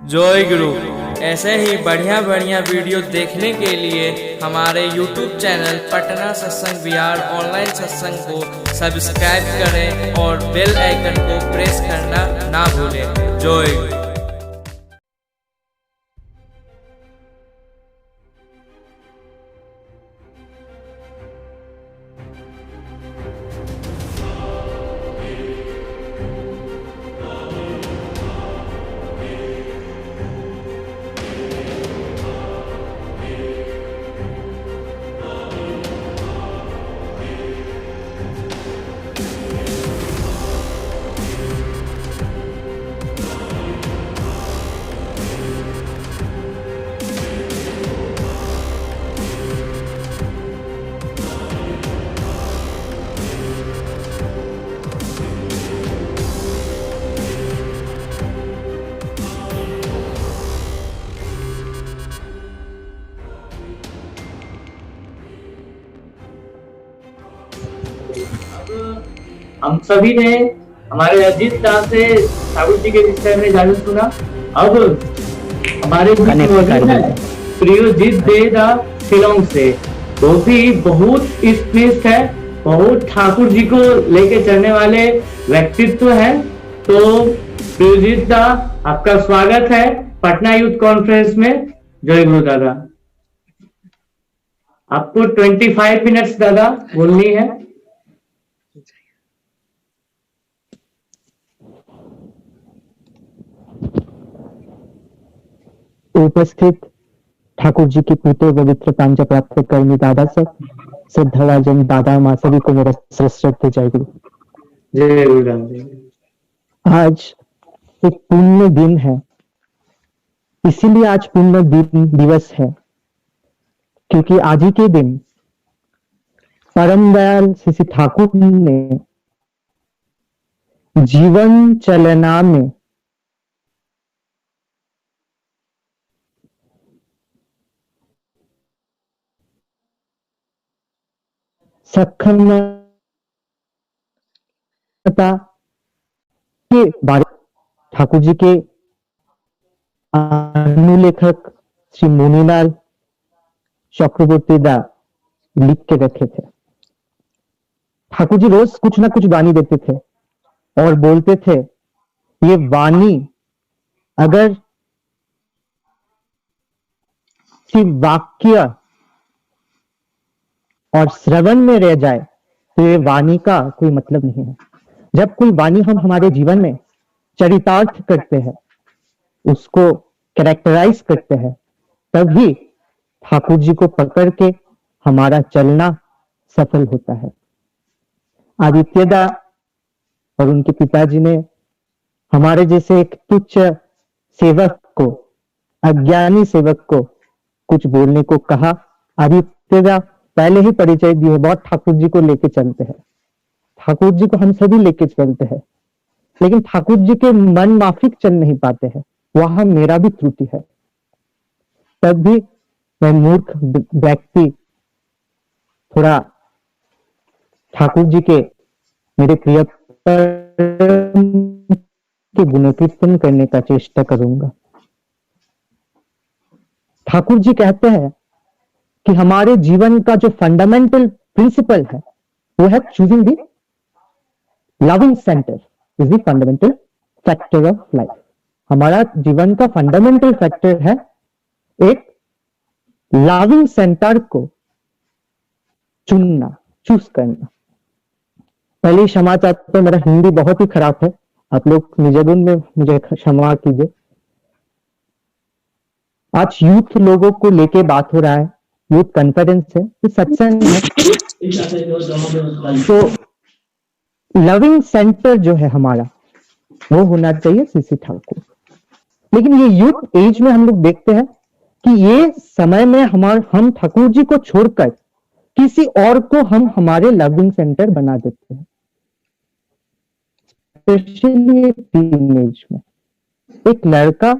जय गुरु। ऐसे ही बढ़िया बढ़िया वीडियो देखने के लिए हमारे YouTube चैनल पटना सत्संग विहार ऑनलाइन सत्संग को सब्सक्राइब करें और बेल आइकन को प्रेस करना ना भूलें। जय गुरु। हम सभी ने हमारे अजीत शाह से ठाकुर जी के विषय में जान सुना। अब हमारे प्रियोजीत देदा शिलोंग से, वो भी बहुत स्पीच है, बहुत ठाकुर जी को लेके चलने वाले व्यक्तित्व है। तो प्रियोजीत दा, आपका स्वागत है पटना यूथ कॉन्फ्रेंस में। जय गुरु दादा। आपको 25 मिनट्स दादा बोलनी है। उपस्थित ठाकुर जी की पूते पवित्र पांचा प्राप्त कर्मी दादा सब श्रद्धावाजन दादा माँ सभी को मेरा श्रद्धा जय गुरु। जय गुरु। आज एक पुण्य दिन है, इसीलिए आज पुण्य दिवस है, क्योंकि आज ही के दिन परम दयाल श्री ठाकुर ने जीवन चलना में सक्षमता के बारे ठाकुर जी के अनुलेखक श्री मुनीलाल चक्रवर्ती दा लिख के रखे थे। ठाकुर जी रोज कुछ ना कुछ वाणी देते थे और बोलते थे, ये वाणी अगर सिर्फ वाक्य और श्रवण में रह जाए तो ये वाणी का कोई मतलब नहीं है। जब कोई वाणी हम हमारे जीवन में चरितार्थ करते हैं, उसको कैरेक्टराइज करते हैं, तभी ठाकुर जी को पकड़ के हमारा चलना सफल होता है। आदित्यदा और उनके पिताजी ने हमारे जैसे एक तुच्छ सेवक को, अज्ञानी सेवक को कुछ बोलने को कहा। आदित्यदा पहले ही परिचय दिए, बहुत ठाकुर जी को लेके चलते हैं, ठाकुर जी को हम सभी लेके चलते हैं, लेकिन ठाकुर जी के मन माफिक चल नहीं पाते हैं। वहां मेरा भी त्रुटि है। तब भी मैं मूर्ख व्यक्ति थोड़ा ठाकुर जी के मेरे प्रिय के गुणकीर्तन करने का चेष्टा करूंगा। ठाकुर जी कहते हैं कि हमारे जीवन का जो फंडामेंटल प्रिंसिपल है वो है choosing the loving centre is the fundamental factor of life. हमारा जीवन का फंडामेंटल फैक्टर है एक लविंग सेंटर को चुनना, चूज करना। पहले क्षमा चाहते, मेरा हिंदी बहुत ही खराब है, आप लोग निजगुण में मुझे क्षमा कीजिए। आज यूथ लोगों को लेके बात हो रहा है, यूथ कॉन्फ्रेंस है, ये सत्संग है। तो लविंग सेंटर जो है हमारा वो होना चाहिए श्री ठाकुर। लेकिन ये यूथ एज में हम लोग देखते हैं कि ये समय में हम ठाकुर जी को छोड़कर किसी और को हम हमारे लविंग सेंटर बना देते हैं। स्पेशली टीनेज में एक लड़का,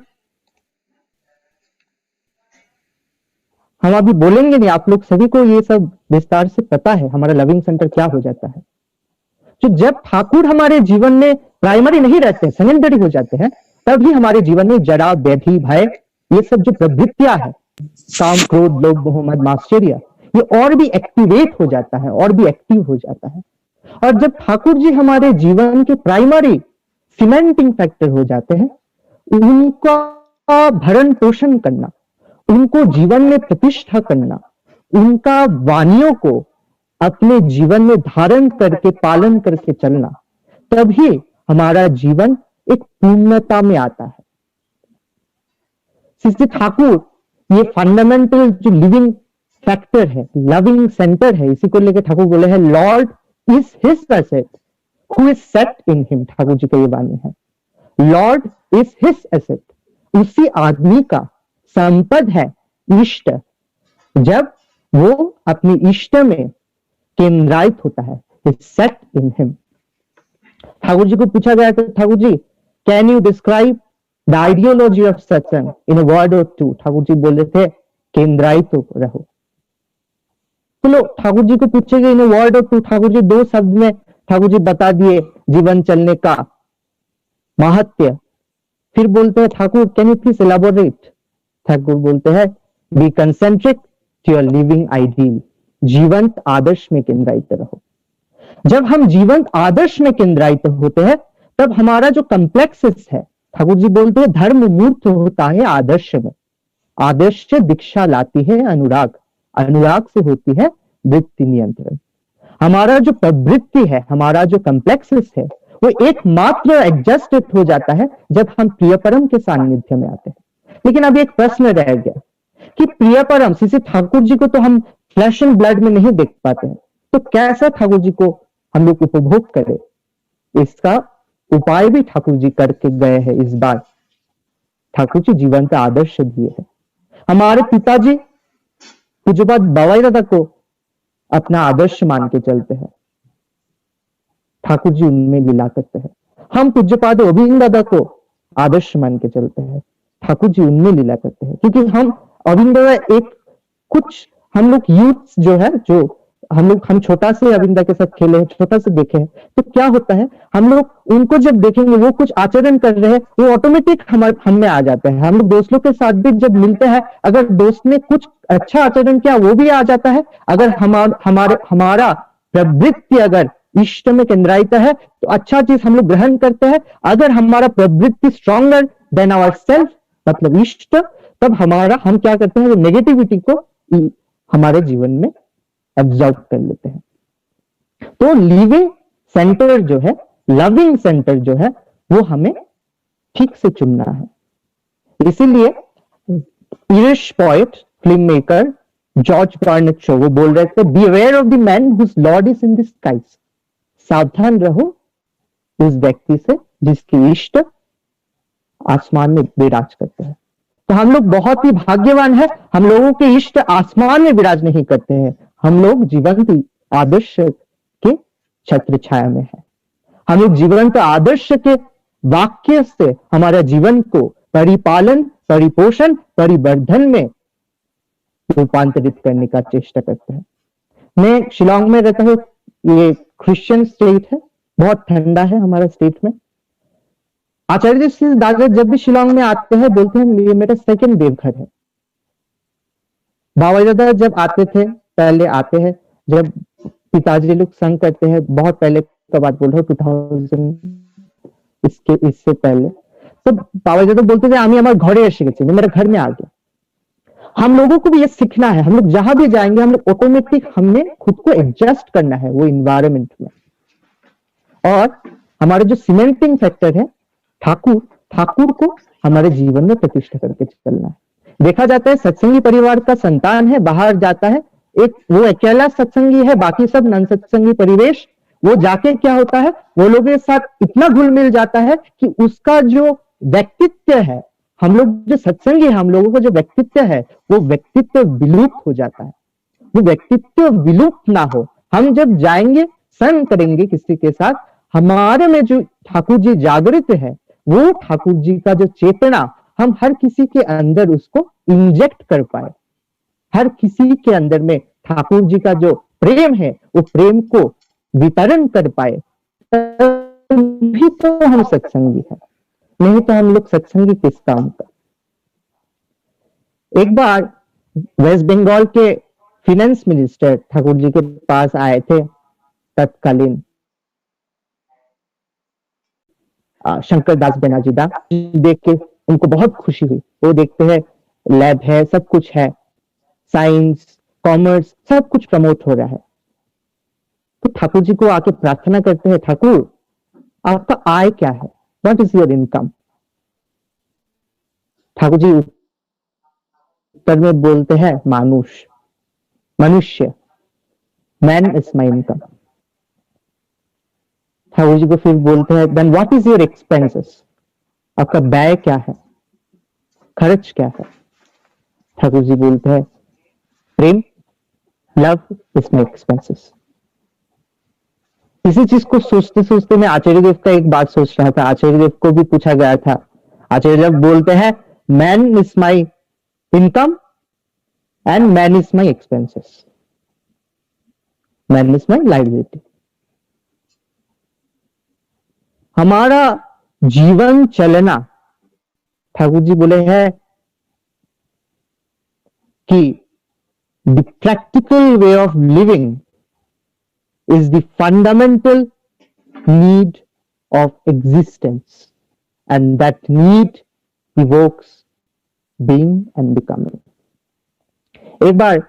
हम अभी बोलेंगे नहीं, आप लोग सभी को ये सब विस्तार से पता है हमारा लविंग सेंटर क्या हो जाता है। तो जब ठाकुर हमारे जीवन में प्राइमरी नहीं रहते, सेकेंडरी हो जाते हैं, तभी हमारे जीवन में जरा, व्याधि, भय, ये सब जो प्रवृत्तियां है, काम, क्रोध, लोभ, मोह, मद, मात्सर्य, ये और भी एक्टिवेट हो जाता है, और भी एक्टिव हो जाता है। और जब ठाकुर जी हमारे जीवन के प्राइमरी सीमेंटिंग फैक्टर हो जाते हैं, उनका भरण पोषण करना, उनको जीवन में प्रतिष्ठा करना, उनका वाणियों को अपने जीवन में धारण करके पालन करके चलना, तभी हमारा जीवन एक पूर्णता में आता है। श्री ठाकुर ये फंडामेंटल जो लिविंग फैक्टर है, लविंग सेंटर है, इसी को लेकर ठाकुर बोले हैं Lord is his asset who is set in him. Thakur ji का ये वाणी है, लॉर्ड इज हिज एसेट, उसी आदमी का संपद है इष्ट, जब वो अपनी इष्ट में केंद्रित होता है, is set in him. Thakur ji को पूछा गया कि Thakur ji can you describe the ideology of Satsang in a word or two. Thakur ji बोले थे केंद्रित रहो। चलो ठाकुर जी को पूछे गए इन a word or two, Thakur जी 2 शब्द में ठाकुर जी बता दिए जीवन चलने का महत्व। फिर बोलते हैं Thakur can you please elaborate. Thakur बोलते हैं be concentric to your living ideal, जीवंत आदर्श में केंद्रित रहो। जब हम जीवंत आदर्श में केंद्रित होते हैं, तब हमारा जो कॉम्प्लेक्सेस है, ठाकुर जी बोलते हैं धर्म मूर्त होता है आदर्श में, आदर्श से दीक्षा लाती है अनुराग, अनुराग से होती है वृत्ति नियंत्रण। हमारा जो प्रवृत्ति है, हमारा जो कॉम्प्लेक्सेस है, वो एकमात्र एडजस्ट हो जाता है जब हम प्रिय परम के सानिध्य में आते हैं। लेकिन अब एक प्रश्न रह गया कि प्रिय परम श्री ठाकुर जी को तो हम फ्लैश एंड ब्लड में नहीं देख पाते हैं, तो कैसा ठाकुर जी को हम लोग उपभोग करें? इसका उपाय भी ठाकुर जी करके गए हैं। इस बार ठाकुर जी जीवन का आदर्श दिए हैं। हमारे पिताजी पूज्यपाद बाबाई दादा को अपना आदर्श मान के चलते हैं, ठाकुर जी उनमें लीला करते हैं। हम पूज्यपाद अरविंद दादा को आदर्श मान के चलते हैं, ठाकुर जी उनमें लीला करते हैं। क्योंकि हम अरविंद दादा एक कुछ हम लोग यूथ जो है, जो हम छोटा से अरविंदा के साथ खेले हैं, छोटा से देखे हैं, तो क्या होता है हम लोग उनको जब देखेंगे वो कुछ आचरण कर रहे हैं, वो ऑटोमेटिक हम में आ जाते हैं। हम लोग दोस्तों के साथ भी जब मिलते हैं, अगर दोस्त ने कुछ अच्छा आचरण किया वो भी आ जाता है। अगर हमारा प्रवृत्ति अगर इष्ट में केंद्रित है तो अच्छा चीज हम लोग ग्रहण करते हैं। अगर हमारा प्रवृत्ति स्ट्रॉन्गर देन आवर सेल्फ मतलब इष्ट, तब हम क्या करते हैं, नेगेटिविटी को हमारे जीवन में एब्जॉर्ब कर लेते हैं। तो लिविंग सेंटर जो है, लविंग सेंटर जो है, वो हमें ठीक से चुनना है। इसीलिए English poet film maker George Bernard Shaw वो बोल रहे थे, be aware of the man whose lord is in the skies. सावधान रहो उस व्यक्ति से जिसकी इष्ट आसमान में विराज करते हैं। तो हम लोग बहुत ही भाग्यवान है, हम लोगों के इष्ट आसमान में विराज नहीं करते हैं, हम लोग जीवंत आदर्श के छत्र छाया में है। हम लोग जीवंत आदर्श के वाक्य से हमारा जीवन को परिपालन, परिपोषण, परिवर्धन में रूपांतरित करने का चेष्टा करते हैं। मैं शिलांग में रहता हूँ, ये क्रिश्चियन स्टेट है, बहुत ठंडा है हमारा स्टेट में। आचार्य श्री दादा जब भी शिलांग में आते हैं बोलते हैं ये मेरा सेकंड देवघर है। बाबा दादा जब आते थे, पहले आते हैं जब पिताजी लोग संग करते हैं, बहुत पहले का बात बोल रहा हूँ, 2000 इससे पहले, तो बाबा दादा बोलते थे आमी हमारे घरे एसे गेছে, मेरे घर में आ गया। हम लोगों को भी ये सीखना है, हम लोग जहां भी जाएंगे हम लोग ऑटोमेटिक हमने खुद को एडजस्ट करना है वो इन्वायरमेंट में। और हमारे जो सीमेंटिंग फैक्टर है ठाकुर को हमारे जीवन में प्रतिष्ठा करके चलना है। देखा जाता है सत्संगी परिवार का संतान है, बाहर जाता है, एक वो अकेला सत्संगी है, बाकी सब नन सत्संगी परिवेश, वो जाके क्या होता है, वो लोगों के साथ इतना घुल मिल जाता है कि उसका जो व्यक्तित्व है, हम लोग जो सत्संगी है, हम लोगों का जो व्यक्तित्व है वो व्यक्तित्व विलुप्त हो जाता है। वो व्यक्तित्व विलुप्त ना हो, हम जब जाएंगे संग करेंगे किसी के साथ, हमारे में जो ठाकुर जी जागृत है, वो ठाकुर जी का जो चेतना हम हर किसी के अंदर उसको इंजेक्ट कर पाए, हर किसी के अंदर में ठाकुर जी का जो प्रेम है वो प्रेम को वितरण कर पाए, तभी तो हम सत्संगी हैं। नहीं तो हम लोग सत्संगी किस काम का। एक बार वेस्ट बंगाल के फिनेंस मिनिस्टर ठाकुर जी के पास आए थे तत्कालीन शंकर दास बनर्जी दास। देख के उनको बहुत खुशी हुई। वो देखते हैं लैब है, सब कुछ है, साइंस कॉमर्स सब कुछ प्रमोट हो रहा है। तो ठाकुर जी को आके प्रार्थना करते हैं, ठाकुर आपका आय क्या है, what is your income. Thakur ji उत्तर में बोलते हैं मानुष, मनुष्य, man is my income. Thakur ji को फिर बोलते हैं then what is your expenses, आपका व्यय क्या है, खर्च क्या है। ठाकुर जी बोलते हैं प्रेम, लव इज माई एक्सपेंसेस। इसी चीज को सोचते सोचते मैं आचार्य देव का एक बात सोच रहा था। आचार्य देव को भी पूछा गया था। आचार्य देव बोलते हैं man is my income and man is my expenses, man is my liability. हमारा जीवन चलना, ठाकुर जी बोले हैं कि the practical way of living is the fundamental need of existence, and that need evokes being and becoming. एक बार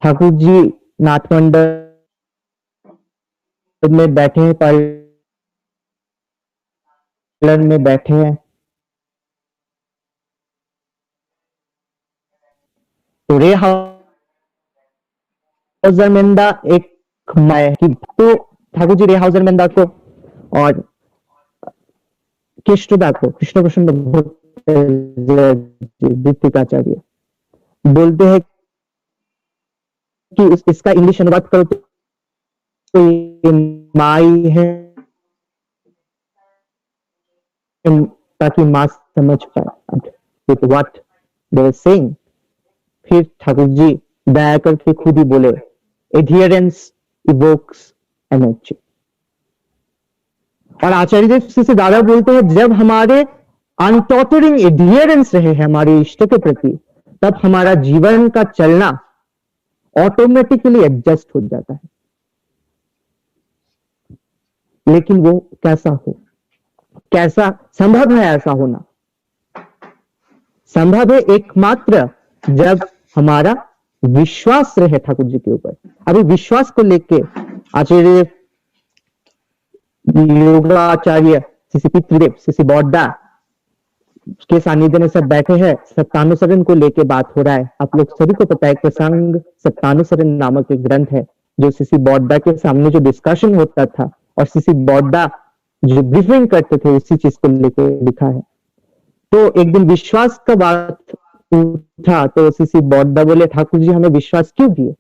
ठाकुर जी नाथमंडल में बैठे हैं, पार्लर में बैठे हैं, तो रे हाउजरमेंदा एक माया की, तो ठाकुर जी रे हाउजरमेंदा को और केष्टदा को, कृष्ण प्रसन्न दीपिकाचार्य बोलते हैं कि इसका इंग्लिश अनुवाद करो तो ये माई है, ताकि मां समझ पाए with what they were saying. फिर ठाकुर जी दया करके खुद ही बोले एडहियरेंस इवोक्स एनर्जी। और आचार्य देव से दादा बोलते हैं जब हमारे अनटॉटरिंग एडहियरेंस रहे हैं हमारे इष्ट के प्रति, तब हमारा जीवन का चलना ऑटोमेटिकली एडजस्ट हो जाता है। लेकिन वो कैसा हो, कैसा संभव है ऐसा होना? संभव है एकमात्र जब हमारा विश्वास रहे ठाकुर जी के ऊपर। अभी विश्वास को लेके आचार्य योगाचार्य श्री पितृदेव, श्री बौद्धा के सानिध्य में सब बैठे हैं, सत्तानुसरण को लेके बात हो रहा है। आप लोग सभी को पता है प्रसंग सत्तानुसरण नामक एक ग्रंथ है जो श्री बौद्धा के सामने जो डिस्कशन होता था और श्री बौद्धा जो ब्रीफिंग करते थे उसी चीज को लेके लिखा है। तो एक दिन विश्वास का बात उठा तो श्री बौद्धा बोले ठाकुर जी हमें विश्वास क्यों दिए?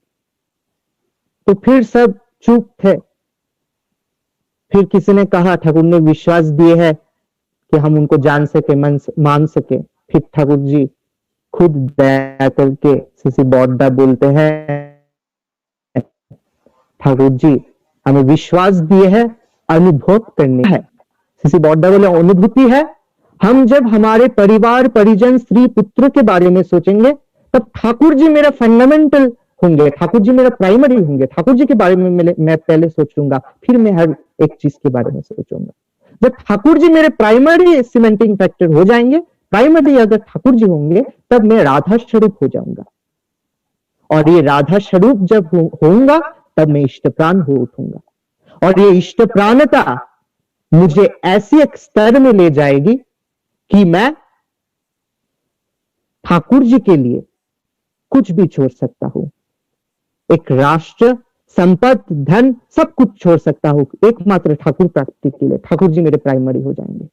तो फिर सब चुप थे। फिर किसी ने कहा ठाकुर ने विश्वास दिए है कि हम उनको जान सके, मान सके। फिर ठाकुर जी खुद दया करके श्री बौद्धा बोलते हैं ठाकुर जी हमें विश्वास दिए है, अनुभव करने है। श्री बौद्धा बोले अनुभूति है। हम जब हमारे परिवार परिजन स्त्री पुत्र के बारे में सोचेंगे तब ठाकुर जी मेरा फंडामेंटल होंगे, ठाकुर जी मेरा प्राइमरी होंगे। ठाकुर जी के बारे में मैं पहले सोचूंगा, फिर मैं हर एक चीज के बारे में सोचूंगा। जब ठाकुर जी मेरे प्राइमरी सीमेंटिंग फैक्टर हो जाएंगे, प्राइमरी अगर ठाकुर जी होंगे, तब मैं राधा स्वरूप हो जाऊंगा। और ये राधा स्वरूप जब होऊंगा तब मैं इष्ट प्राण हो उठूंगा। और ये इष्ट प्राणता मुझे ऐसी एक स्तर में ले जाएगी कि मैं ठाकुर जी के लिए कुछ भी छोड़ सकता हूं। एक राष्ट्र, संपत्ति, धन सब कुछ छोड़ सकता हूं एकमात्र ठाकुर प्राप्ति के लिए। ठाकुर जी मेरे प्राइमरी हो जाएंगे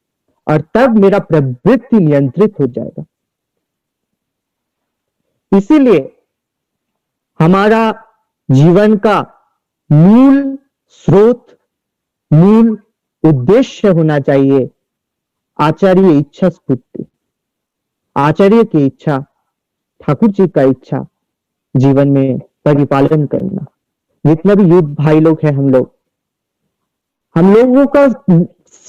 और तब मेरा प्रवृत्ति नियंत्रित हो जाएगा। इसीलिए हमारा जीवन का मूल स्रोत, मूल उद्देश्य होना चाहिए आचार्य इच्छा स्फूर्ति, आचार्य की इच्छा, ठाकुर जी का इच्छा जीवन में परिपालन करना। जितना भी युद्ध भाई लोग हैं हम लोगों का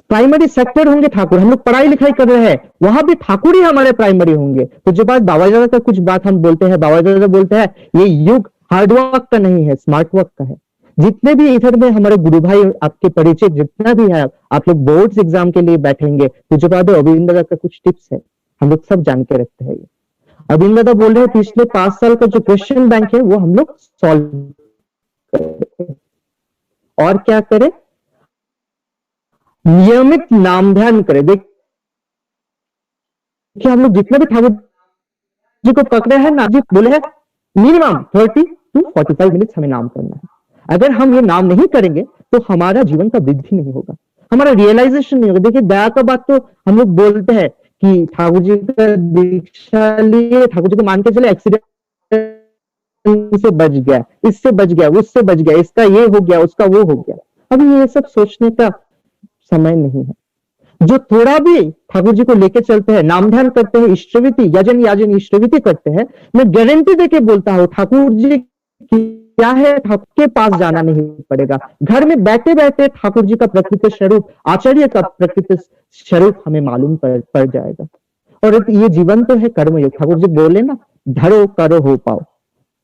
प्राइमरी सेक्टर होंगे ठाकुर। हम लोग पढ़ाई लिखाई कर रहे हैं, वहां भी ठाकुर ही हमारे प्राइमरी होंगे। तो जो बात बाबा दादा का कुछ बात हम बोलते हैं, बाबा दादा बोलते हैं ये युग हार्डवर्क का नहीं है, स्मार्ट वर्क का है। जितने भी इधर में हमारे गुरु भाई, आपके परिचय जितना भी है, आप लोग बोर्ड्स एग्जाम के लिए बैठेंगे तो जो बात अरविंद दादा का कुछ टिप्स है हम लोग सब जान के रखते हैं। ये अरविंद दादा बोल रहे हैं पिछले 5 साल का जो क्वेश्चन बैंक है वो हम लोग सॉल्व करें। और क्या करें? नियमित नाम ध्यान करें। देखिए हम लोग जितने भी ठाकुर जी को पकड़े हैं ना, जी बोले हैं मिनिमम 30 to 45 मिनट्स हमें नाम करना है। अगर हम ये नाम नहीं करेंगे तो हमारा जीवन का वृद्धि नहीं होगा, हमारा रियलाइजेशन नहीं होगा। देखिए दया का बात तो हम लोग बोलते हैं कि ठाकुर जी का दीक्षा लिए, ठाकुर जी को मान के चले, एक्सीडेंट से बच गया, इससे बच गया, उससे बच गया, इसका ये हो गया, उसका वो हो गया। अभी ये सब सोचने का समय नहीं है। जो थोड़ा भी ठाकुर जी को लेके चलते हैं, नाम ध्यान करते हैं, इष्टविति यजन याजन इष्टविति करते हैं, मैं गारंटी देके बोलता हूं ठाकुर जी क्या है, ठाकुर के पास जाना नहीं पड़ेगा। घर में बैठे बैठे ठाकुर जी का प्रकृति स्वरूप, आचार्य का प्रकृति स्वरूप हमें मालूम पड़ जाएगा। और ये जीवन तो है कर्मयोग। ठाकुर जी बोले ना, धरो करो हो पाओ।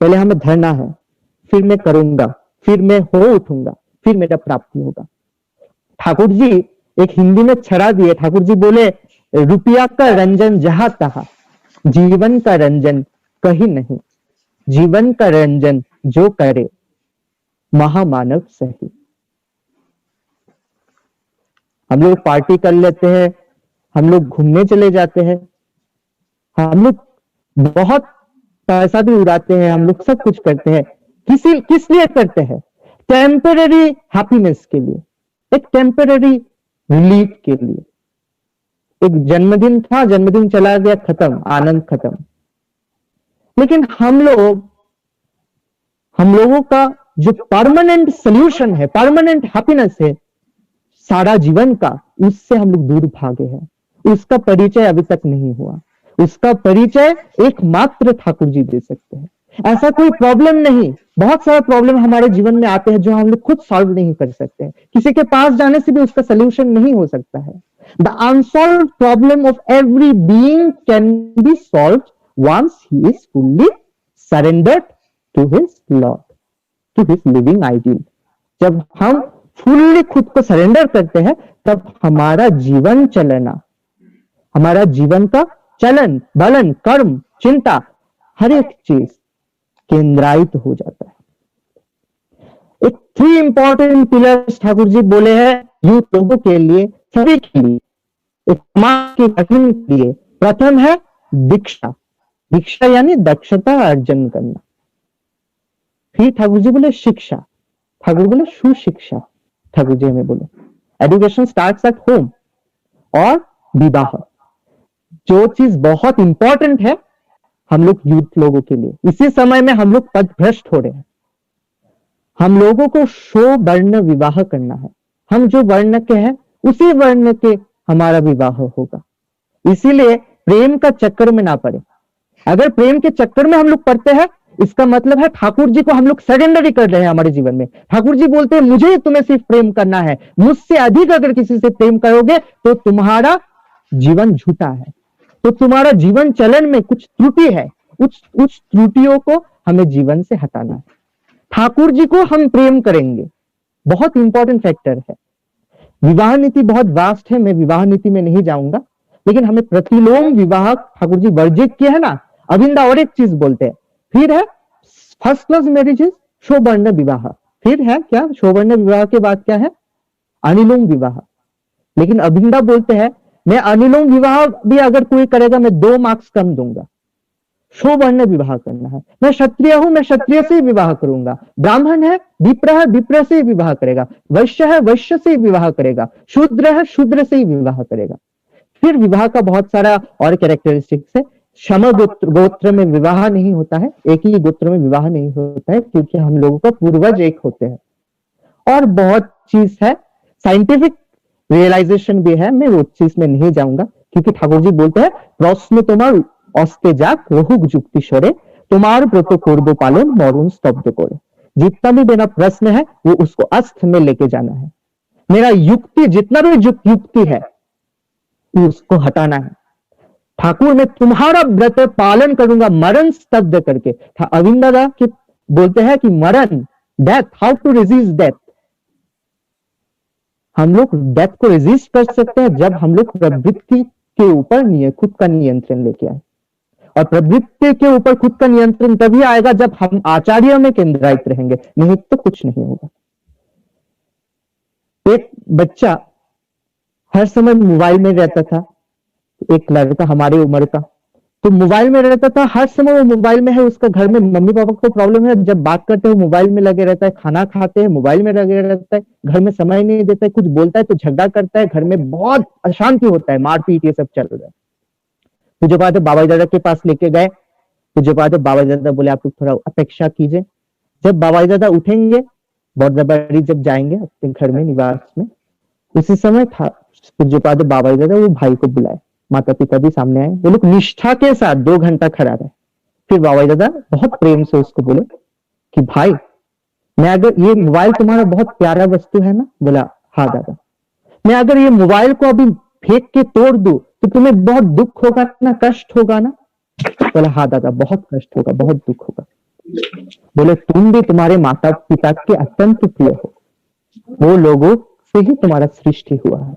पहले हमें धरना है, फिर मैं करूंगा, फिर मैं हो उठूंगा, फिर मेरा प्राप्ति होगा। ठाकुर जी एक हिंदी में छड़ा दिए। ठाकुर जी बोले रुपया का रंजन जहां तहा, जीवन का रंजन कहीं नहीं। जीवन का रंजन जो करे महामानव सही। हम लोग पार्टी कर लेते हैं, हम लोग घूमने चले जाते हैं, हम लोग बहुत पैसा भी उड़ाते हैं, हम लोग सब कुछ करते हैं। किस लिए करते हैं? टेम्पररी हैप्पीनेस के लिए, एक टेम्पररी रिलीफ के लिए। एक जन्मदिन था, जन्मदिन चला गया, खत्म, आनंद खत्म। लेकिन हम लोगों का जो परमानेंट सॉल्यूशन है, परमानेंट हैप्पीनेस है सारा जीवन का, उससे हम लोग दूर भागे हैं। उसका परिचय अभी तक नहीं हुआ। उसका परिचय एकमात्र ठाकुर जी दे सकते हैं। ऐसा कोई प्रॉब्लम नहीं, बहुत सारे प्रॉब्लम हमारे जीवन में आते हैं जो हम लोग खुद सॉल्व नहीं कर सकते हैं। किसी के पास जाने से भी उसका सोल्यूशन नहीं हो सकता है। The unsolved problem of every being can be solved once he is fully surrendered to his Lord, to his living ideal। जब हम फुल्ली खुद को सरेंडर करते हैं तब हमारा जीवन चलना, हमारा जीवन का चलन बलन कर्म चिंता हर एक चीज केंद्रायित हो जाता है। एक 3 इंपॉर्टेंट पिलर्स ठाकुर जी बोले हैं यूथ लोगों के लिए, सभी के लिए, एक समाज के गठन के लिए। प्रथम है दीक्षा। दीक्षा यानी दक्षता अर्जन करना। फिर ठाकुर जी बोले शिक्षा, ठाकुर बोले सुशिक्षा। ठाकुर जी हमें बोले एजुकेशन स्टार्ट्स एट होम। और विवाह, जो चीज बहुत इंपॉर्टेंट है हम लोग यूथ लोगों के लिए। इसी समय में हम लोग पथभ्रष्ट हो रहे हैं। हम लोगों को शो वर्ण विवाह करना है। हम जो वर्ण के हैं उसी वर्ण के हमारा विवाह होगा। इसीलिए प्रेम का चक्कर में ना पड़े। अगर प्रेम के चक्कर में हम लोग पड़ते हैं, इसका मतलब है ठाकुर जी को हम लोग सरेंडर ही कर रहे हैं हमारे जीवन में। ठाकुर जी बोलते हैं मुझे तुम्हें सिर्फ प्रेम करना है, मुझसे अधिक अगर किसी से प्रेम करोगे तो तुम्हारा जीवन झूठा है, तो तुम्हारा जीवन चलन में कुछ त्रुटि है। उस त्रुटियों को हमें जीवन से हटाना है। ठाकुर जी को हम प्रेम करेंगे, बहुत इंपॉर्टेंट फैक्टर है। विवाह नीति बहुत वास्ट है, मैं विवाह नीति में नहीं जाऊंगा, लेकिन हमें प्रतिलोम विवाह ठाकुर जी वर्जित किया है ना। अविंदा और एक चीज बोलते हैं, फिर है फर्स्ट क्लास मैरिजेस, शोवर्ण विवाह। फिर है क्या? शोवर्ण विवाह के बाद क्या है? अनुलोम विवाह। लेकिन अविंदा बोलते हैं मैं अनुलोम विवाह भी अगर कोई करेगा मैं 2 मार्क्स कम दूंगा। शोवर्ण विवाह करना है। मैं क्षत्रिय हूं, मैं क्षत्रिय से विवाह करूंगा। ब्राह्मण है, विप्र से विवाह करेगा। वैश्य है, वैश्य से विवाह करेगा। शूद्र है, शूद्र से विवाह करेगा। फिर विवाह का बहुत सारा और कैरेक्टरिस्टिक्स है। शम गोत्र में विवाह नहीं होता है, एक ही गोत्र में विवाह नहीं होता है, क्योंकि हम लोगों का पूर्वज एक होते हैं। और बहुत चीज है, साइंटिफिक रियलाइजेशन भी है, मैं वो चीज में नहीं जाऊंगा, क्योंकि ठाकुर जी बोलते हैं प्रश्न तुम्हार अस्ते जाक रहुक जुक्ति स्वरे तुम्हार व्रत करबो पालन मरण स्तब्ध करे। जितना भी मेरा प्रश्न है वो उसको अस्थ में लेके जाना है। मेरा युक्ति जितना भी युक्ति है उसको हटाना है। ठाकुर मैं तुम्हारा व्रत पालन करूंगा मरण स्तब्ध करके। अरविंद दादा कि बोलते हैं कि मरण, death, how to resist death. हम लोग डेथ को रेजिस्ट कर सकते हैं जब हम लोग प्रवृत्ति के ऊपर खुद का नियंत्रण लेके आए। और प्रवृत्ति के ऊपर खुद का नियंत्रण तभी आएगा जब हम आचार्य में केंद्रित रहेंगे, नहीं तो कुछ नहीं होगा। एक बच्चा हर समय मोबाइल में रहता था, एक लड़का हमारी उम्र का, तो मोबाइल में रहता था, हर समय वो मोबाइल में है। उसका घर में मम्मी पापा को प्रॉब्लम है, जब बात करते हैं मोबाइल में लगे रहता है, खाना खाते हैं मोबाइल में लगे रहता है, घर में समय नहीं देता है, कुछ बोलता है तो झगड़ा करता है, घर में बहुत अशांति होता है, मारपीट ये सब चल रहा है। तो जब आते बाबा दादा के पास लेके गए, तो जब आते बाबा दादा बोले आप लोग थोड़ा अपेक्षा कीजिए। जब बाबा दादा उठेंगे बहुत जबरी, जब जाएंगे अपने घर में निवास में, उसी समय था जो बाबा दादा वो भाई को बुलाए, माता पिता भी सामने आए, वो लोग निष्ठा के साथ 2 घंटा खड़ा रहे। फिर बाबा दादा बहुत प्रेम से उसको बोले कि भाई मैं अगर ये मोबाइल तुम्हारा बहुत प्यारा वस्तु है ना, बोला हाँ दादा, मैं अगर ये मोबाइल को अभी फेंक के तोड़ दूं तो तुम्हें बहुत दुख होगा ना, कष्ट होगा ना? बोला हाँ दादा बहुत कष्ट होगा, बहुत दुख होगा। बोले तुम भी तुम्हारे माता पिता के अत्यंत प्रिय हो, वो लोगों से ही तुम्हारा सृष्टि हुआ है।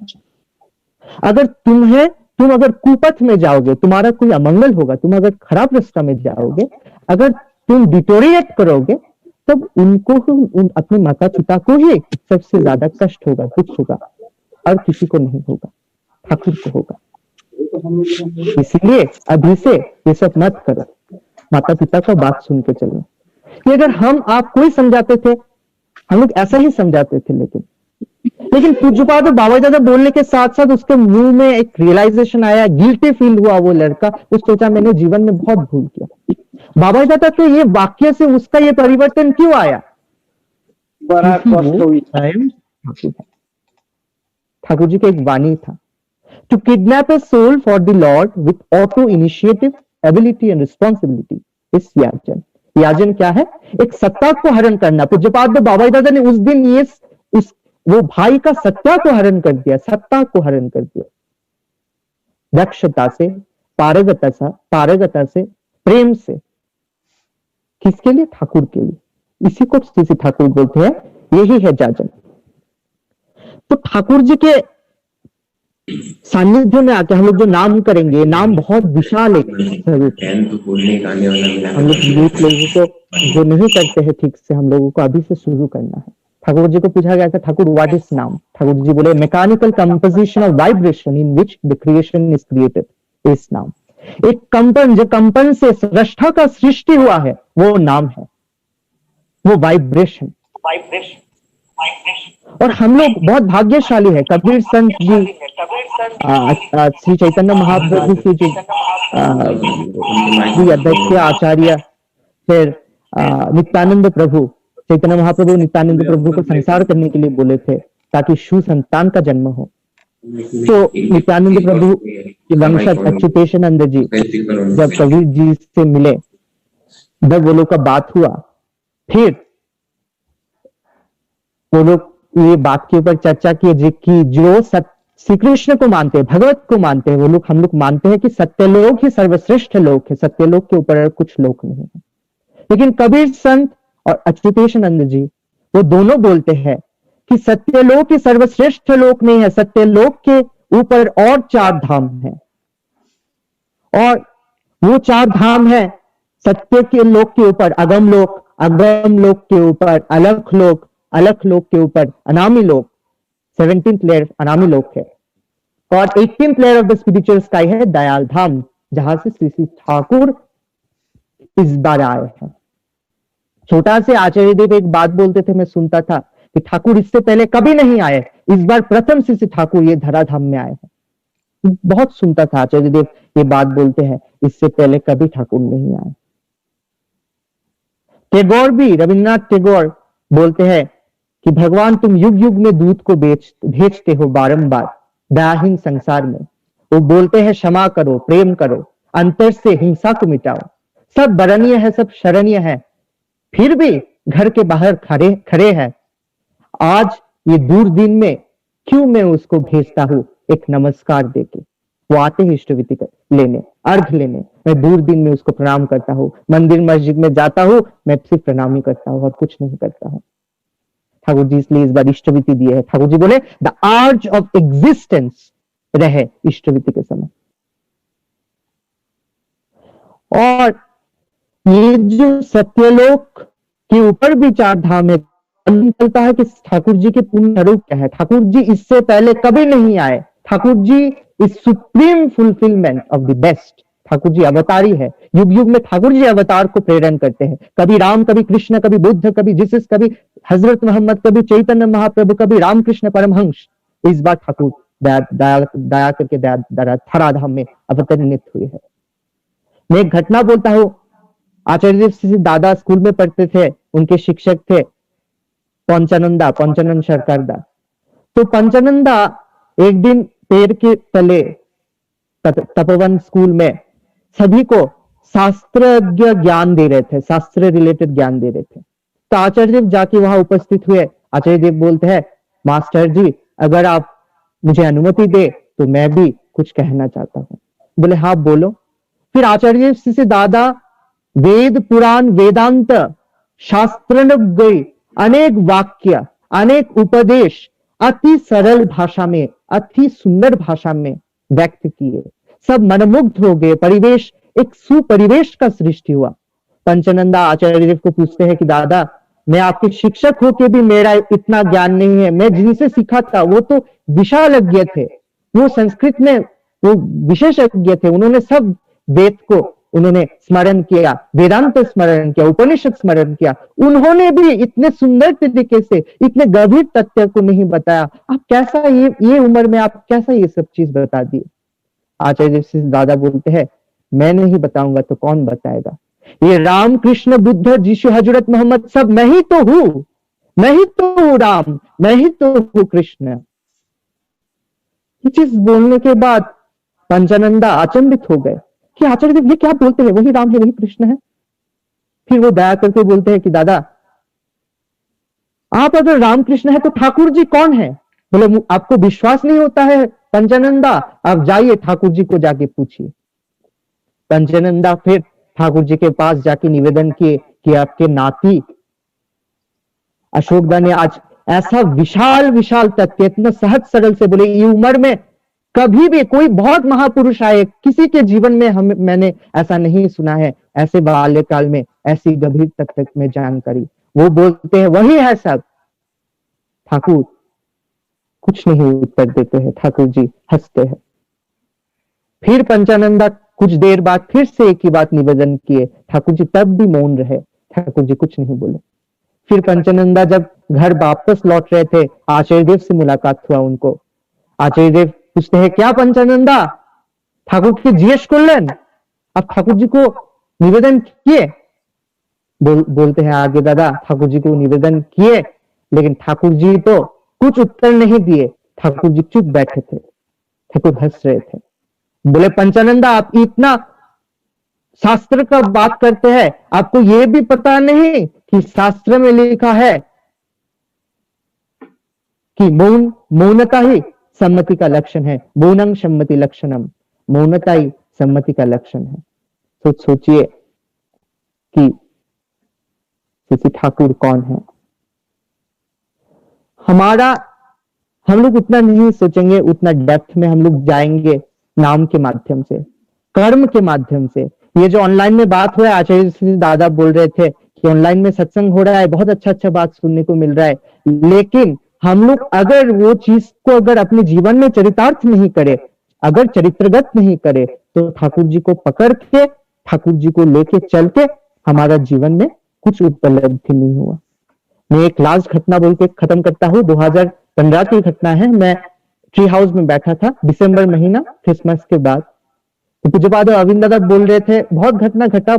अगर तुम अगर कुपथ में जाओगे, तुम्हारा कोई अमंगल होगा, तुम अगर खराब रास्ता में जाओगे, अगर तुम डिटोरिएट करोगे, तब उनको अपने माता पिता को ही सबसे ज्यादा कष्ट होगा, दुख होगा, और किसी को नहीं होगा, ठाकुर को होगा। इसलिए अभी से ये सब मत करो, माता पिता का बात सुन के चलो। कि अगर हम आपको ही समझाते थे, हम लोग ऐसा ही समझाते थे, लेकिन पूज्यपाद बाबा दादा बोलने के साथ साथ उसके मुंह में एक रियलाइजेशन आया, गिल्टी फील हुआ वो लड़का। उस सोचा मैंने जीवन में बहुत भूल किया। बाबा दादा के ये वाक्य से उसका ये परिवर्तन क्यों आया? बड़ा कष्ट हुई। ठाकुर जी का एक वाणी था, to kidnap a soul for the lord with auto initiative ability and responsibility is याजन। याजन क्या है? एक सत्ता को हरण करना। पूज्यपाद बाबा दादा ने उस दिन ये वो भाई का सत्ता को हरण कर दिया, सत्ता को हरण कर दिया, दक्षता से, पारगता से, प्रेम से। किसके लिए? ठाकुर के लिए। इसी को श्री ठाकुर बोलते हैं, यही है जाजन। तो ठाकुर जी के सानिध्य में आके हम लोग जो नाम करेंगे, नाम बहुत विशाल है। हम लोग यूथ लोगों को जो नहीं करते हैं ठीक से, हम लोगों को अभी से शुरू करना है। ठाकुर जी को पूछा गया था, ठाकुर व्हाट इज नाम? ठाकुर जी बोले mechanical composition of vibration in which the creation is created is नाम। एक कंपन, जो कंपन से सृष्टा का सृष्टि हुआ है, वो नाम है, वो वाइब्रेशन। और हम लोग बहुत भाग्यशाली है। कबीर संत जी, श्री चैतन्य महाप्रभु श्री अध्यक्ष आचार्य, फिर नित्यानंद प्रभु, चैतन्य महाप्रभु नित्यानंद प्रभु को संसार करने के लिए बोले थे ताकि शु संतान का जन्म हो। तो नित्यानंद प्रभु के वंशज अच्युतेशानंद जी जब कबीर जी से मिले, जब वो लोग का बात हुआ, फिर वो लोग ये बात के ऊपर चर्चा की कि जो श्री कृष्ण को मानते हैं, भगवत को मानते हैं, वो लोग, हम लोग मानते हैं कि सत्यलोक ही सर्वश्रेष्ठ लोक है, सत्यलोक के ऊपर कुछ लोक नहीं है। लेकिन कबीर संत और अच्युतेशानंद जी वो दोनों बोलते हैं कि सत्यलोक ही सर्वश्रेष्ठ लोक नहीं है, सत्यलोक के ऊपर और 4 धाम है, और वो 4 धाम है सत्य के लोक के ऊपर अगम लोक, अगम लोक के ऊपर अलख लोक, अलख लोक के ऊपर अनामी लोक, 17th लेयर अनामी लोक है, और 18th layer of the spiritual sky है दयाल धाम, जहां से श्री ठाकुर इस बार आए हैं। छोटा से आचार्य देव एक बात बोलते थे, मैं सुनता था कि ठाकुर इससे पहले कभी नहीं आए, इस बार प्रथम श्री ठाकुर ये धराधाम में आए हैं। बहुत सुनता था आचार्य देव ये बात बोलते हैं, इससे पहले कभी ठाकुर नहीं आए। टैगोर भी, रविन्द्रनाथ टैगोर बोलते हैं कि भगवान तुम युग युग में दूध को भेजते हो बारंबार दयाहीन संसार में। वो बोलते हैं क्षमा करो, प्रेम करो, अंतर से हिंसा को मिटाओ, सब बरनीय है, सब शरणीय है, फिर भी घर के बाहर खड़े हैं। आज ये दूर दिन में क्यों मैं उसको भेजता हूँ एक नमस्कार देके। वो आते हैं इष्टविधि लेने, अर्घ लेने, मैं दूर दिन में उसको प्रणाम करता हूँ, मंदिर मस्जिद में जाता हूँ, मैं सिर्फ प्रणाम ही करता हूँ और कुछ नहीं करता हूँ। ठाकुर जी इसलिए इस बार इष्टविधि दिए है। ठाकुर जी बोले द आर्च ऑफ एग्जिस्टेंस रहे इष्टविधि के समय। और ये जो सत्यलोक के ऊपर भी 4 धाम है, चलता है कि ठाकुर जी के पूर्ण रूप क्या है। ठाकुर जी इससे पहले कभी नहीं आए। Thakur ji is supreme fulfilment of the best. Thakur ji अवतारी है। युग युग में ठाकुर जी अवतार को प्रेरण करते हैं, कभी राम, कभी कृष्ण, कभी बुद्ध, कभी जीसस, कभी हजरत मोहम्मद, कभी चैतन्य महाप्रभु, कभी रामकृष्ण परमहंस। इस बार ठाकुर दया करके धराधाम में अवतरित हुए हैं। मैं एक घटना बोलता हूं। आचार्य जी दादा स्कूल में पढ़ते थे, उनके शिक्षक थे पंचानंद सरकारदा। तो पंचानंदा एक दिन पेड़ के तले तपोवन स्कूल में सभी को शास्त्रज्ञ ज्ञान दे रहे थे, शास्त्र रिलेटेड ज्ञान दे रहे थे। तो आचार्य देव जाके वहां उपस्थित हुए। आचार्य देव बोलते हैं, मास्टर जी अगर आप मुझे अनुमति दे तो मैं भी कुछ कहना चाहता हूं। बोले हाँ बोलो। फिर आचार्य से दादा वेद पुराण वेदांत शास्त्र अनेक वाक्य, अनेक उपदेश अति सरल भाषा में, अति सुंदर भाषा में व्यक्त किए। सब मनमुग्ध हो गए। परिवेश, एक सुपरिवेश का सृष्टि हुआ। पंचानंदा आचार्य देव को पूछते हैं कि दादा मैं आपके शिक्षक होके भी मेरा इतना ज्ञान नहीं है। मैं जिनसे सीखा था वो तो विशालज्ञ थे, वो संस्कृत में वो विशेषज्ञ थे। उन्होंने सब वेद को उन्होंने स्मरण किया, वेदांत स्मरण किया, उपनिषद स्मरण किया। उन्होंने भी इतने सुंदर तरीके से इतने गंभीर तथ्य को नहीं बताया। आप कैसा ये उम्र में आप कैसा ये सब चीज बता दिए। आचार्य जी दादा बोलते हैं, मैं नहीं बताऊंगा तो कौन बताएगा। ये राम कृष्ण बुद्ध जीशु हजरत मोहम्मद सब मैं ही तो हूं, मैं ही तो हूं राम, मैं ही तो हूं कृष्ण। ये चीज बोलने के बाद पंचानंदा अचंभित हो गए कि आचार्य देव ये क्या बोलते हैं, वही राम है, वही कृष्ण है। फिर वो दया करके बोलते हैं कि दादा आप अगर राम कृष्ण है तो ठाकुर जी कौन है। बोले आपको विश्वास नहीं होता है पंचानंदा, आप जाइए ठाकुर जी को जाके पूछिए। पंचानंदा फिर ठाकुर जी के पास जाके निवेदन किए कि आपके नाती अशोकदा ने आज ऐसा विशाल विशाल तथ्य इतना सहज सरल से बोले। ये उम्र में कभी भी कोई बहुत महापुरुष आए किसी के जीवन में मैंने ऐसा नहीं सुना है, ऐसे बाल्यकाल में ऐसी गंभीर तथ्य में जानकारी। वो बोलते हैं वही है सब। ठाकुर कुछ नहीं उत्तर देते हैं, ठाकुर जी हंसते हैं। फिर पंचानंदा कुछ देर बाद फिर से एक ही बात निवेदन किए। ठाकुर जी तब भी मौन रहे, ठाकुर जी कुछ नहीं बोले। फिर पंचानंदा जब घर वापस लौट रहे थे, आचार्य देव से मुलाकात हुआ उनको। आचार्य देव पूछते हैं, क्या पंचानंदा ठाकुर के जीएस करलेन, आप ठाकुर जी को निवेदन किए। बोलते हैं आगे दादा ठाकुर जी को निवेदन किए, लेकिन ठाकुर जी तो कुछ उत्तर नहीं दिए। ठाकुर जी चुप बैठे थे, ठाकुर हंस रहे थे। बोले पंचानंदा आप इतना शास्त्र का बात करते हैं, आपको यह भी पता नहीं कि शास्त्र में लिखा है कि मौनता ही सम्मति का लक्षण है। मौनंग सम्मति लक्षणम, मौनता ही सम्मति का लक्षण है। तो सोचिए कि श्री ठाकुर कौन है। हम लोग उतना नहीं सोचेंगे, उतना डेप्थ में हम लोग जाएंगे नाम के माध्यम से, कर्म के माध्यम से। ये जो ऑनलाइन में बात हुआ है, आचार्य श्री दादा बोल रहे थे कि ऑनलाइन में सत्संग हो रहा है, बहुत अच्छा बात सुनने को मिल रहा है, लेकिन हम लोग अगर वो चीज को अगर अपने जीवन में चरितार्थ नहीं करे, अगर चरित्रगत नहीं करे, तो ठाकुर जी को पकड़ के, ठाकुर जी को लेके चल के हमारा जीवन में कुछ उपलब्धि नहीं हुआ। मैं एक लास्ट घटना बोल के खत्म करता हूँ। 2015 की घटना है। मैं ट्री हाउस में बैठा था, दिसंबर महीना, क्रिसमस के बाद। तो पूज्य बाद अरविंद दादा बोल रहे थे, बहुत घटना घटा,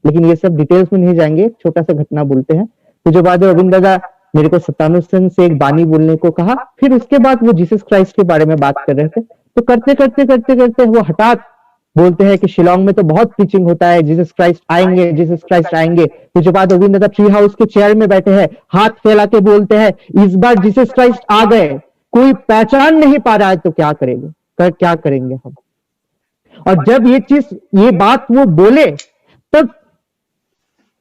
लेकिन ये सब डिटेल्स में नहीं जाएंगे, छोटा सा घटना बोलते हैं। पूज्य बाद अरविंद दादा मेरे को सत्तानुसन से एक बानी बोलने को कहा। फिर उसके बाद वो जीसस क्राइस्ट के बारे में बात कर रहे थे। तो करते करते वो हठात बोलते हैं कि शिलोंग में तो बहुत प्रीचिंग होता है, जीसस क्राइस्ट आएंगे, जीसस क्राइस्ट आएंगे। तो जो बात गोविंद दादा ट्री हाउस के चेयर में बैठे हैं, हाथ फैला के बोलते हैं, इस बार जीसस क्राइस्ट आ गए। कोई पहचान नहीं पा रहा है तो क्या करेंगे, क्या करेंगे हम। और जब ये बात वो बोले, तब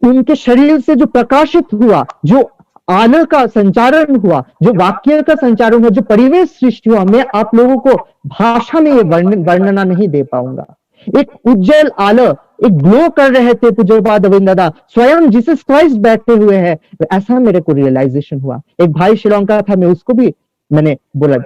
उनके शरीर से जो प्रकाशित हुआ, जो आलो का संचारण हुआ, जो वाक्य का संचारण हुआ, जो परिवेश सृष्टि हुआ, मैं आप लोगों को भाषा में ये वर्णना नहीं दे पाऊंगा। एक उज्जवल आलो, एक ग्लो कर रहे थे पूज्यपाद अरविंद दादा, स्वयं जीसस क्राइस्ट बैठे हुए हैं, ऐसा मेरे को रियलाइजेशन हुआ। एक भाई श्रीलंका था, मैं उसको भी मैंने बोला,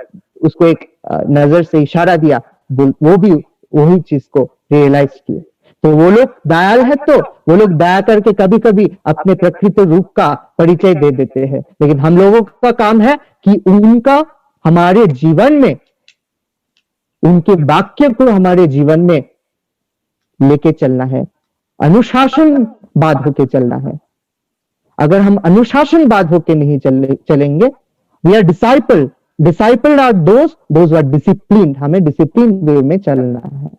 उसको एक नजर से इशारा दिया, वो भी वही चीज को रियलाइज किए। तो वो लोग दयाल है, तो वो लोग दया करके कभी कभी अपने प्रकृत रूप का परिचय दे देते हैं, लेकिन हम लोगों का काम है कि उनका हमारे जीवन में, उनके वाक्य को हमारे जीवन में लेके चलना है, अनुशासनबाद होके चलना है। अगर हम अनुशासनबाद होके नहीं चलेंगे, we are disciple are those are discipline, हमें डिसिप्लिन वे में चलना है।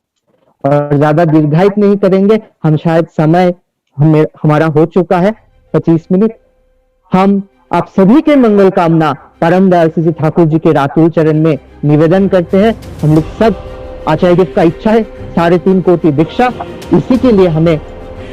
और ज्यादा दीर्घायित नहीं करेंगे हम, शायद समय हमारा हो चुका है 25 मिनट। हम आप सभी के मंगल कामना परम दयाल श्री ठाकुर जी के रातुल चरण में निवेदन करते हैं। हम लोग सब आचार्य देव का इच्छा है 3.5 कोटि दीक्षा, इसी के लिए हमें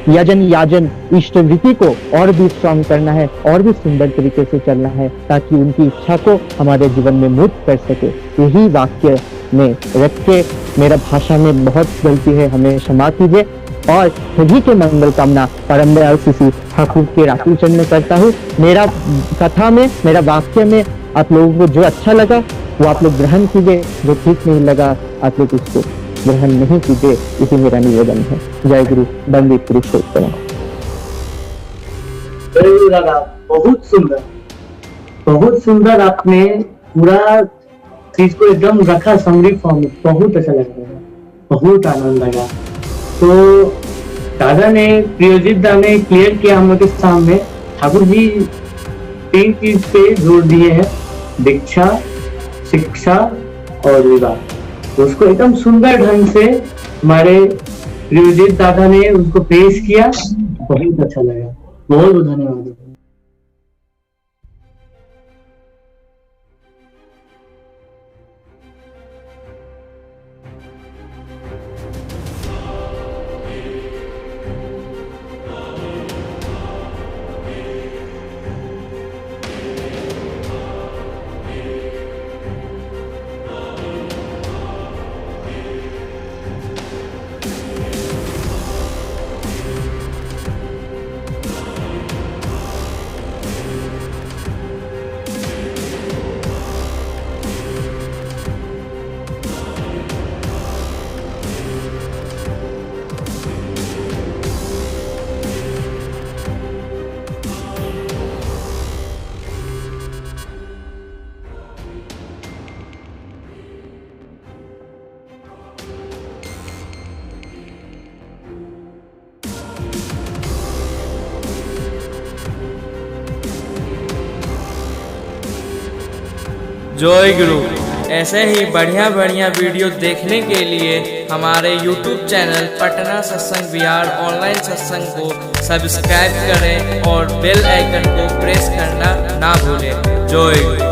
यजन याजन इष्ट वृत्ति को और भी स्ट्रांग करना है, और भी सुंदर तरीके से चलना है, ताकि उनकी इच्छा को हमारे जीवन में मूर्त कर सके। यही वाक्य में रख के, मेरा भाषा में बहुत गलती है, हमें क्षमा कीजिए, और सभी के मंगल कामना परम दयाल श्री ठाकुर के रातुल चरण में करता हूँ। मेरा कथा में, मेरा वाक्य में आप लोगों को जो अच्छा लगा वो आप लोग ग्रहण कीजिए, जो ठीक नहीं लगा आप लोग उसको ग्रहण नहीं कीजिए, इसी मेरा निवेदन है। जय गुरु, वंदे पुरुषोत्तम। लगा बहुत सुंदर आपने पूरा चीज को एकदम रखा समरी फॉर्म में, बहुत अच्छा लग रहा है, बहुत आनंद लगा। तो दादा ने, प्रियोजित दादा ने क्लियर किया हम लोग के सामने, ठाकुर जी 3 चीज पे जोर दिए हैं, दीक्षा, शिक्षा और विवाह। तो उसको एकदम सुंदर ढंग से हमारे प्रियोजित दादा ने उसको पेश किया, बहुत अच्छा लगा, बहुत बहुत धन्यवाद। जय गुरु। ऐसे ही बढ़िया बढ़िया वीडियो देखने के लिए हमारे YouTube चैनल पटना सत्संग विहार ऑनलाइन सत्संग को सब्सक्राइब करें और बेल आइकन को प्रेस करना ना भूलें। जय गुरु।